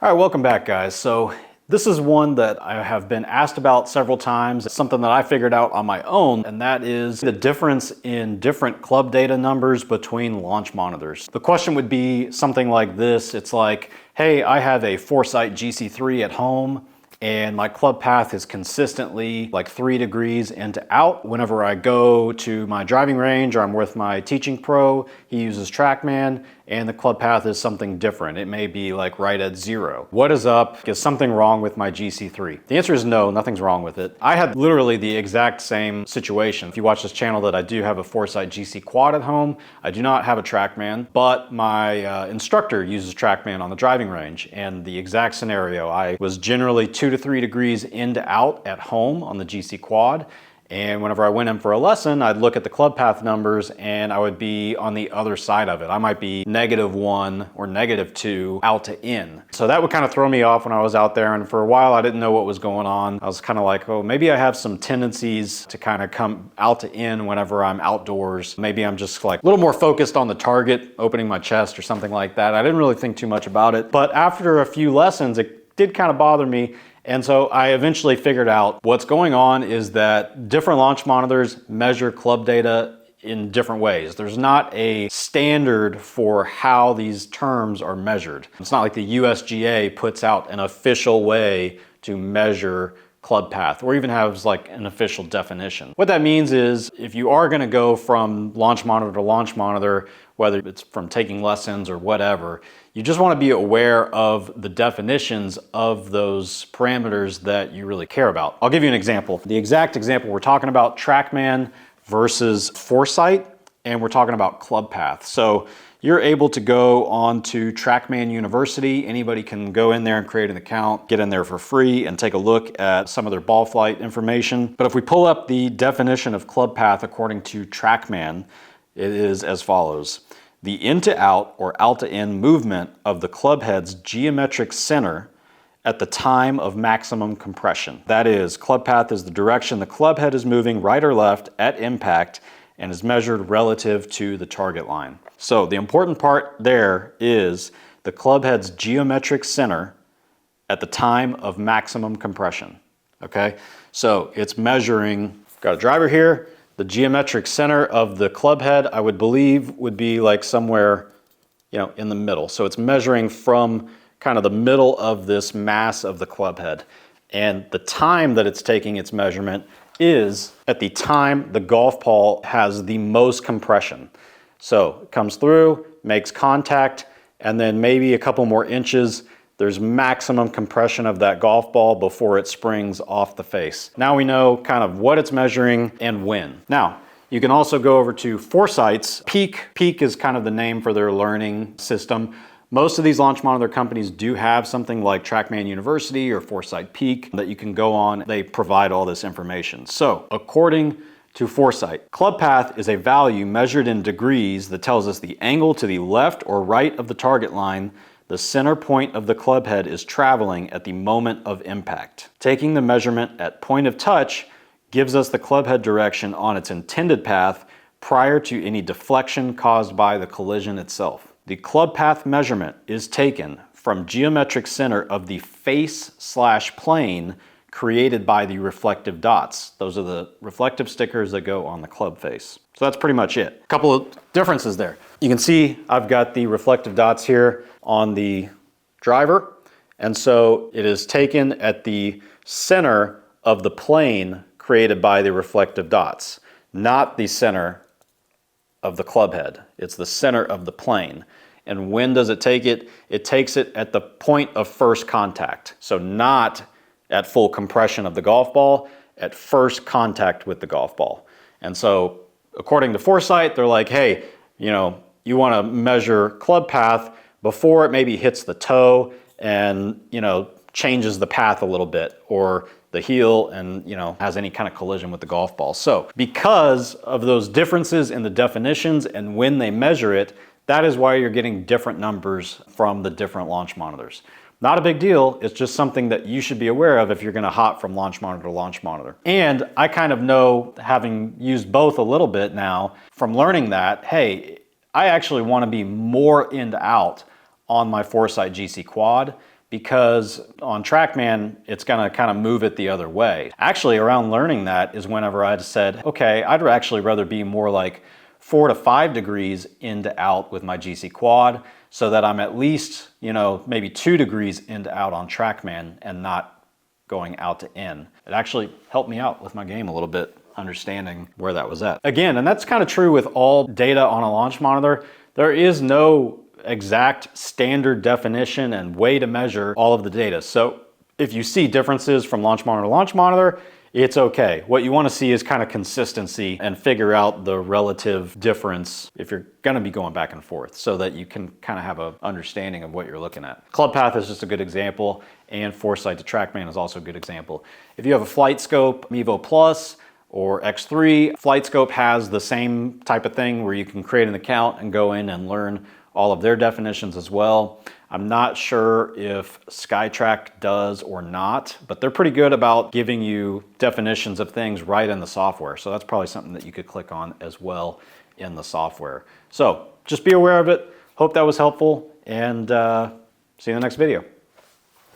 All right, welcome back, guys. So this is one that I have been asked about several times. It's something that I figured out on my own, and that is the difference in different club data numbers between launch monitors. The question would be something like this. It's like, hey, I have a Foresight GC3 at home, and my club path is consistently like 3 degrees into out. Whenever I go to my driving range or I'm with my teaching pro, he uses Trackman, and the club path is something different. It may be like right at 0. What is up? Is something wrong with my GC3? The answer is no, nothing's wrong with it. I had literally the exact same situation. If you watch this channel, that I do have a Foresight GC4 at home. I do not have a Trackman, but my instructor uses Trackman on the driving range, and the exact scenario, I was generally 2 to 3 degrees in to out at home on the GCQuad. And whenever I went in for a lesson, I'd look at the club path numbers and I would be on the other side of it. I might be -1 or -2 out to in. So that would kind of throw me off when I was out there. And for a while, I didn't know what was going on. I was kind of like, oh, maybe I have some tendencies to kind of come out to in whenever I'm outdoors. Maybe I'm just like a little more focused on the target, opening my chest or something like that. I didn't really think too much about it. But after a few lessons, it did kind of bother me. And so I eventually figured out what's going on is that different launch monitors measure club data in different ways. There's not a standard for how these terms are measured. It's not like the U.S.A puts out an official way to measure club path or even has like an official definition. What that means is if you are going to go from launch monitor to launch monitor, whether it's from taking lessons or whatever, you just want to be aware of the definitions of those parameters that you really care about. I'll give you an example. The exact example we're talking about, Trackman versus Foresight, and we're talking about club path. So you're able to go on to Trackman University. Anybody can go in there and create an account, get in there for free and take a look at some of their ball flight information. But if we pull up the definition of club path according to Trackman, it is as follows. The in to out or out to in movement of the club head's geometric center at the time of maximum compression. That is, club path is the direction the club head is moving right or left at impact and is measured relative to the target line. So the important part there is the club head's geometric center at the time of maximum compression, okay? So it's measuring, got a driver here, the geometric center of the club head, I would believe, would be like somewhere, in the middle. So it's measuring from kind of the middle of this mass of the club head. And the time that it's taking its measurement is at the time the golf ball has the most compression. So it comes through, makes contact, and then maybe a couple more inches, there's maximum compression of that golf ball before it springs off the face. Now we know kind of what it's measuring and when. Now, you can also go over to Foresight's Peak. Peak is kind of the name for their learning system. Most of these launch monitor companies do have something like Trackman University or Foresight Peak that you can go on. They provide all this information. So, according to Foresight, club path is a value measured in degrees that tells us the angle to the left or right of the target line the center point of the club head is traveling at the moment of impact. Taking the measurement at point of touch gives us the club head direction on its intended path prior to any deflection caused by the collision itself. The club path measurement is taken from geometric center of the face/plane created by the reflective dots. Those are the reflective stickers that go on the club face. So that's pretty much it. A couple of differences there. You can see I've got the reflective dots here on the driver. And so it is taken at the center of the plane created by the reflective dots, not the center of the club head. It's the center of the plane. And when does it take it? It takes it at the point of first contact. So not at full compression of the golf ball, at first contact with the golf ball. And so according to Foresight, they're like, hey, you want to measure club path before it maybe hits the toe and, changes the path a little bit, or the heel and, has any kind of collision with the golf ball. So because of those differences in the definitions and when they measure it, that is why you're getting different numbers from the different launch monitors. Not a big deal, it's just something that you should be aware of if you're gonna hop from launch monitor to launch monitor. And I kind of know, having used both a little bit now, from learning that, hey, I actually wanna be more in to out on my Foresight GCQuad because on Trackman, it's gonna kind of move it the other way. Actually, around learning that is whenever I said, okay, I'd actually rather be more like 4 to 5 degrees in to out with my GCQuad, so that I'm at least, you know, maybe 2 degrees in to out on Trackman and not going out to in. It actually helped me out with my game a little bit, understanding where that was at. Again, and that's kind of true with all data on a launch monitor. There is no exact standard definition and way to measure all of the data. So if you see differences from launch monitor to launch monitor, it's okay. What you want to see is kind of consistency and figure out the relative difference if you're going to be going back and forth, so that you can kind of have an understanding of what you're looking at. Clubpath is just a good example, and Foresight to Trackman is also a good example. If you have a flight scope, Mevo Plus or X3, flight scope has the same type of thing where you can create an account and go in and learn all of their definitions as well. I'm not sure if SkyTrack does or not, but they're pretty good about giving you definitions of things right in the software. So that's probably something that you could click on as well in the software. So just be aware of it. Hope that was helpful, and see you in the next video.